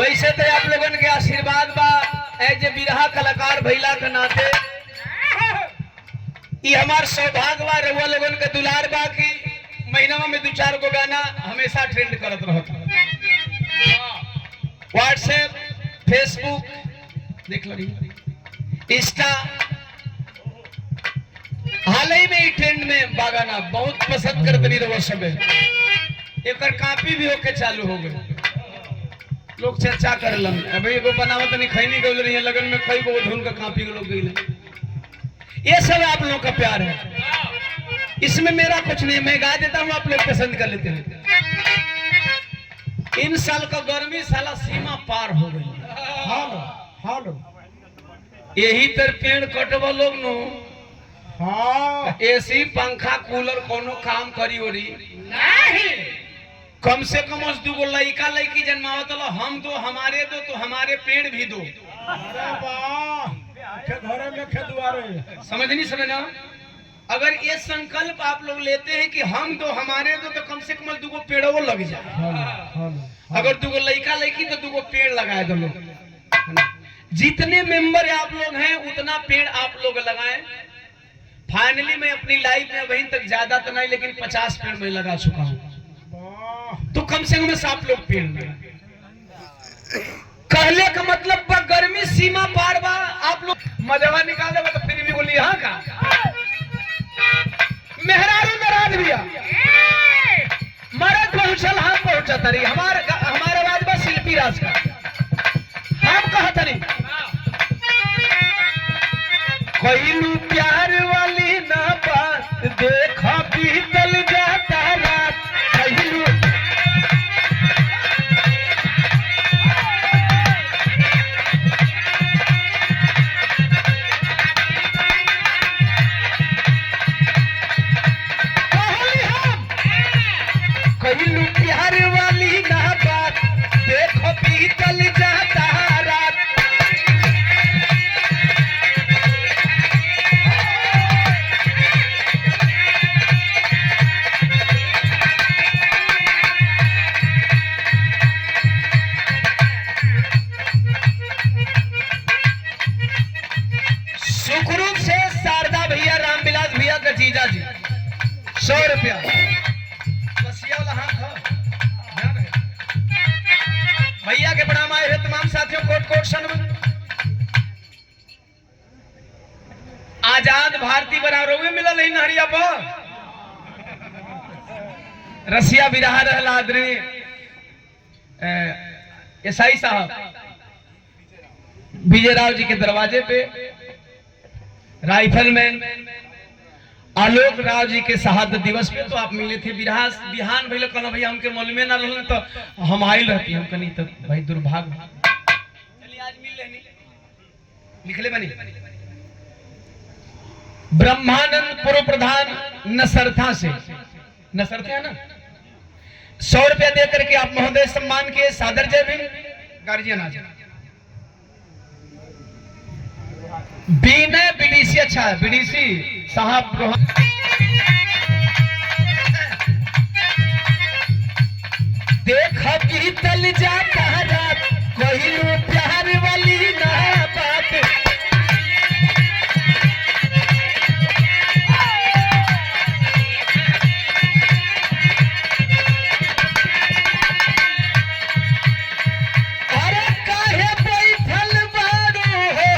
वैसे तो आप लोगन के आशीर्वाद बा एज ए बिरहा कलाकार भैला के नाते ये हमार सौभाग्य बा रउआ लोगन के दुलार बा कि महीना में 2-4 गो गाना हमेशा ट्रेंड करत रहत। व्हाट्सएप, फेसबुक देख लो, इंस्टा हाल ही में ट्रेंड में बागाना बहुत पसंद करते नहीं रहो सब। एक कॉपी भी होके चालू हो गए, लोग चर्चा कर लन अभी एगो बनावत नहीं खैनी गौल रही है लगन में कई गो धुन का कॉपी के लोग गई। ये सब आप लोगों का प्यार है, इसमें मेरा कुछ नहीं, मैं गा देता हूँ आप लोग पसंद कर लेते हैं। इन साल का गर्मी साला सीमा पार हो गई। हालो यही तर पेड़ कटवा लोग नो। हाँ एसी पंखा कूलर कोनो काम करी ओरी नहीं, कम से कम 2 लड़का लड़की जन्मावत लो, हम दो हमारे दो तो हमारे पेड़ भी दो। अरे वाह, घरे में खेतवारे समझ नहीं समझना। अगर ये संकल्प आप लोग लेते हैं कि हम दो हमारे दो तो कम से कम 2 पेड़ों को लग जाए। अगर 2 लड़का लड़की तो 2 पेड़ लगाए दो लोग। जितने मेंबर आप लोग हैं उतना पेड़ आप लोग लगाएं। फाइनली मैं अपनी लाइफ में वहीं तक ज्यादा तो नहीं लेकिन 50 पेड़ में लगा चुका हूँ, तो कम से कम आप लोग पेड़ लगाएं। कहले का मतलब बा गर्मी सीमा पार बा, आप लोग मजवा निकाले तो फिर भी बोली हाँ का मेहरारू नाराज भैया मरद पहुंचल हम पहुंचा तरी हमारे आवाज बा शिल्पी राज का हम कहा तरी कोई प्यार वाली ना बात देखा बीतल जाता रात। कहलू कहलू प्यार वाली ना बात देखो बीतल जाता रात। सुखरूप से शारदा भैया रामविलास भैया का जीजा जी 100 रुपया भैया के प्रणाम आए हैं तमाम साथियों कोट कोट सन। आजाद भारतीय बना रोवे मिलल है नहरिया पर रसिया बिरहा रहला आदरणीय एसआई साहब विजय राव जी के दरवाजे पे राइफलमैन आलोक राव जी के शहादत दिवस पे तो आप मिले थे। बिहान भैया कहना भैया हमके मालूमे ना रहल तो हम आइल रहती हम कनी तो भाई दुर्भाग्य चलिए आज मिल लेनी लिखले बनी। ब्रह्मानंद पूर्व प्रधान नसरथा से नसरथे है ना 100 रुपया दे करके आप महोदय सम्मान के सादर जय भी गार्जियन आज बीने बीडीसी अच्छा है बीडीसी साहब देखा बीतल जाता रात कहलू प्यार वाली ना बात। अरे काहे बैठल बारू हो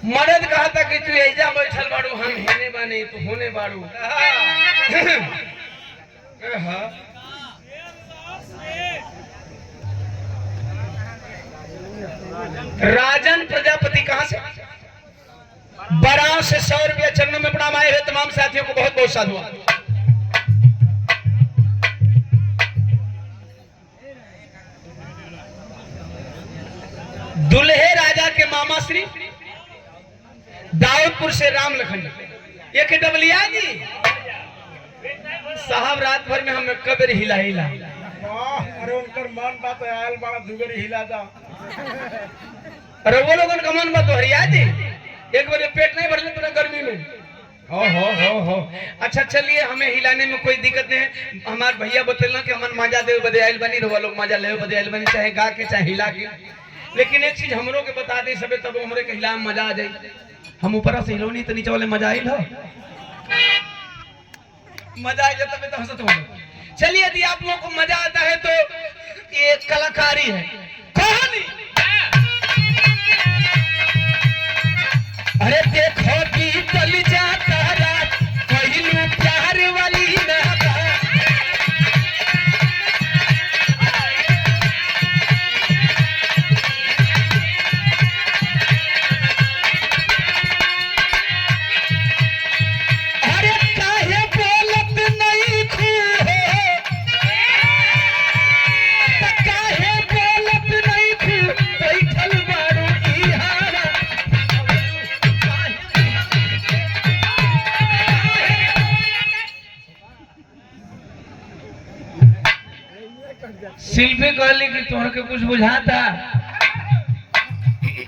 मर्द कहा था कि तू ऐजा बैठल बाड़ू हम हेने बाने तो होने बाड़ू। राजन प्रजापति कहां से? बराव से 100 रुपया चरणों में प्रणाम आए हैं तमाम साथियों को बहुत बहुत साधुवाद। दुल्हे राजा के मामा श्री दाऊदपुर से राम लखन एक डबलिया जी साहब रात भर में हम कबर हिला वाह अरे उनकर मन बात आयल बड़ा दुगरी हिला जा अरे वो लोगन का मन बात हरिया जी एक बार पेट नहीं भरले पूरा गर्मी में हो अच्छा चलिए हमें हिलाने में कोई दिक्कत नहीं है। हमारे भैया बतेला कि हमन मजा दे बदे आइल बनी रहो लोग मजा ले बदे आइल बनी चाहे गा के चाहे हिला के। लेकिन एक चीज हमरो के बता दे सबे तब हमरे के हिला में मजा आ जाए। हम ऊपर से हिलोनी तो नीचे वाले मजा आइल हो मजा आ जाए तबे तो हंसत हो। चलिए यदि आप लोगों को मजा आता है तो ये कलाकारी है कहानी। अरे देखो बीतल जाता रात पहलू प्यार वाली ना अरे काहे बोलत नहीं थी काहे बोलत नहीं थी बैठल बारू इहारा शिल्पी कहली कि तोहर के कुछ बुझाता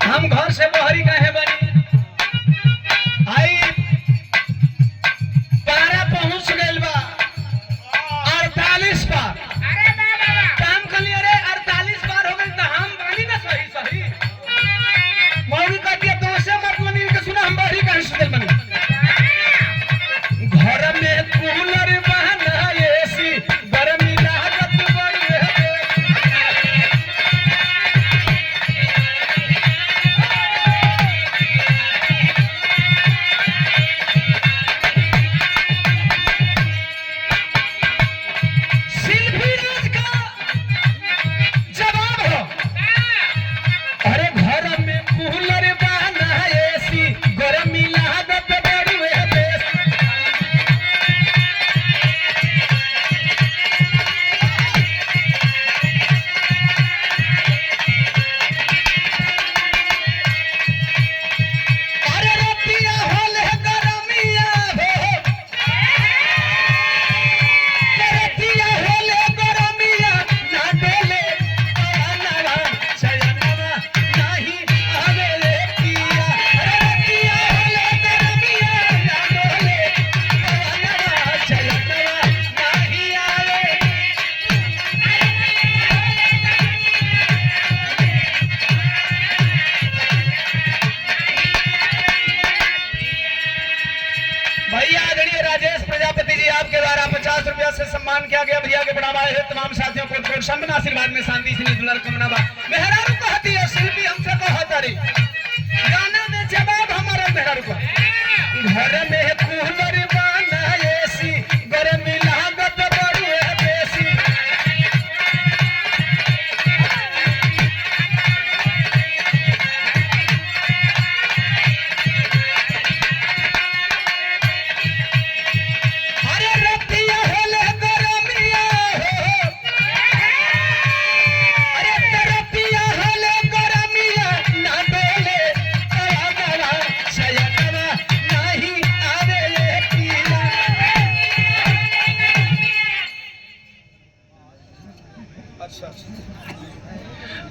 हम घर से बहरी काहे बनी आई 12 पहुंच गइल बा 48 बार काम कली अरे 48 बार हो गइल त हम बानी ना सही मौरी का दिया तो से मतलब इनके सुना हम बहरी काहे सुतल बनी घर में कूलर बहाना एसी गर्मी लागत बड़ी से सम्मान किया गया। भैया के बढ़ावा है तमाम साथियों को प्रोत्साहन आशीर्वाद में शांति से दुलार कमना बा मेहरारू कहती है शिल्पी हमसे कहतरी गाना में जवाब हमारा मेहरारू को घर में कूलर बना एसी गर्मी लागत बड़ी है बेसी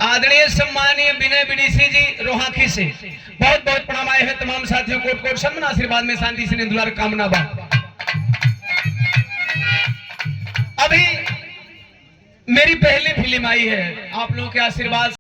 आदरणीय सम्मानीय विनय बीडीसी जी रोहाखी से बहुत बहुत प्रणाम आए हैं तमाम साथियों को कोट सम्मान आशीर्वाद में शांति से दुलार कामना बा। अभी मेरी पहली फिल्म आई है आप लोगों के आशीर्वाद